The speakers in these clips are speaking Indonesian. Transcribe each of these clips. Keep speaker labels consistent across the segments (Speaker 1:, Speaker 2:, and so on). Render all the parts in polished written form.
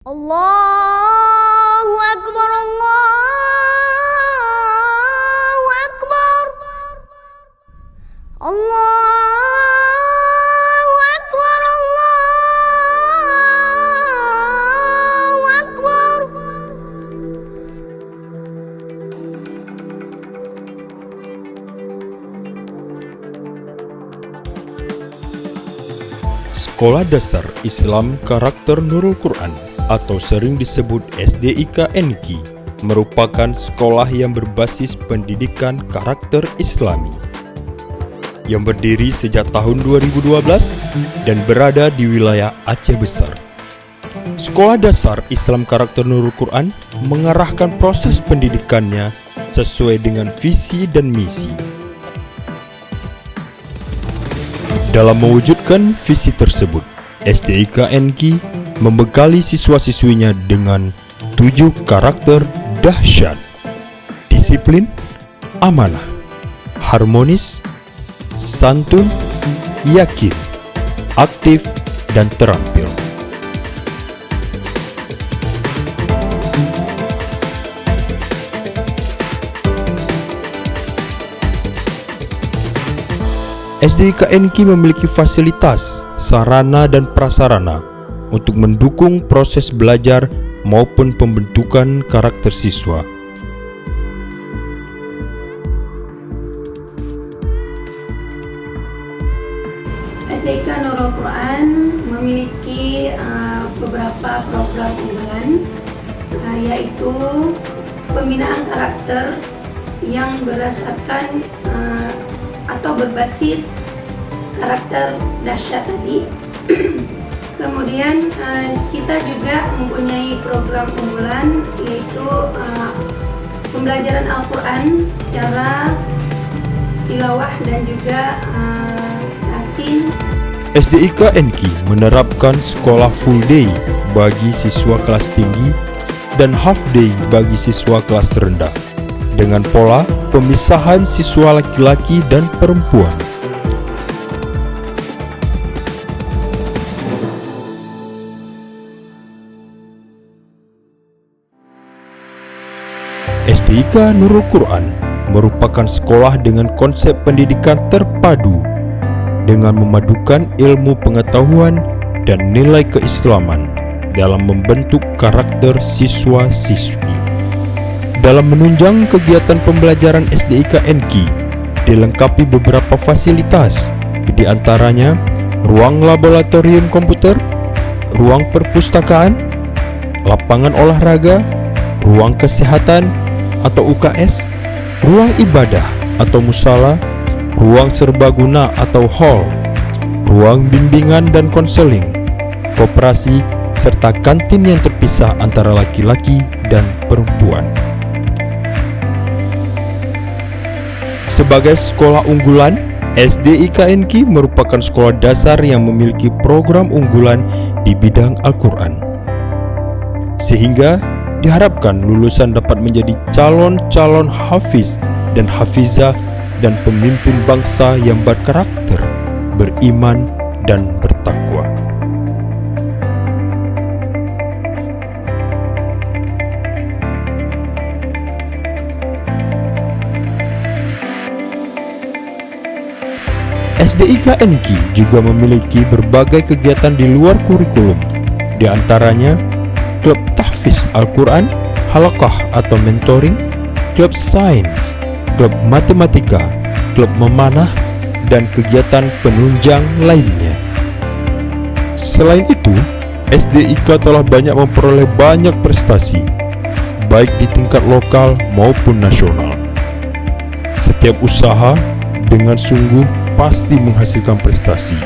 Speaker 1: Allahu Akbar, Allahu Akbar, Allahu Akbar, Allahu Akbar.
Speaker 2: Sekolah Dasar Islam Karakter Nurul Quran atau sering disebut SDIK-NQ merupakan sekolah yang berbasis pendidikan karakter Islami yang berdiri sejak tahun 2012 dan berada di wilayah Aceh Besar. Sekolah Dasar Islam Karakter Nurul Quran mengarahkan proses pendidikannya sesuai dengan visi dan misi. Dalam mewujudkan visi tersebut, SDIK-NQ membekali siswa-siswinya dengan 7 karakter dahsyat: disiplin, amanah, harmonis, santun, yakin, aktif, dan terampil. SDIK-NQ memiliki fasilitas, sarana, dan prasarana untuk mendukung proses belajar maupun pembentukan karakter siswa.
Speaker 3: SDIK Nurul Quran memiliki beberapa program unggulan, yaitu pembinaan karakter yang berdasarkan atau berbasis karakter dahsyat tadi. Kemudian kita juga mempunyai program unggulan, yaitu pembelajaran Al-Quran secara tilawah dan juga tasin.
Speaker 2: SDIK-NQ menerapkan sekolah full day bagi siswa kelas tinggi dan half day bagi siswa kelas rendah, dengan pola pemisahan siswa laki-laki dan perempuan. SDIK Nurul Quran merupakan sekolah dengan konsep pendidikan terpadu dengan memadukan ilmu pengetahuan dan nilai keislaman dalam membentuk karakter siswa-siswi. Dalam menunjang kegiatan pembelajaran SDIK-NQ dilengkapi beberapa fasilitas, di antaranya ruang laboratorium komputer, ruang perpustakaan, lapangan olahraga, ruang kesehatan atau UKS, ruang ibadah atau musala, ruang serbaguna atau hall, ruang bimbingan dan konseling, koperasi, serta kantin yang terpisah antara laki-laki dan perempuan. Sebagai sekolah unggulan, SDIK-NQ merupakan sekolah dasar yang memiliki program unggulan di bidang Al-Quran, sehingga diharapkan lulusan dapat menjadi calon-calon hafiz dan hafizah dan pemimpin bangsa yang berkarakter, beriman, dan bertakwa. SDIK-NQ juga memiliki berbagai kegiatan di luar kurikulum, di antaranya klub tahfiz Al-Quran, halaqah atau mentoring, klub sains, klub matematika, klub memanah, dan kegiatan penunjang lainnya. Selain itu, SDIK telah banyak memperoleh banyak prestasi, baik di tingkat lokal maupun nasional. Setiap usaha dengan sungguh pasti menghasilkan prestasi.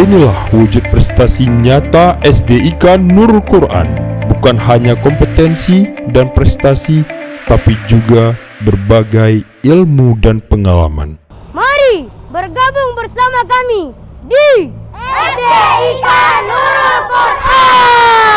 Speaker 2: Inilah wujud prestasi nyata SDIK Nurul Quran, bukan hanya kompetensi dan prestasi, tapi juga berbagai ilmu dan pengalaman.
Speaker 1: Mari bergabung bersama kami di SDIK Nurul Quran.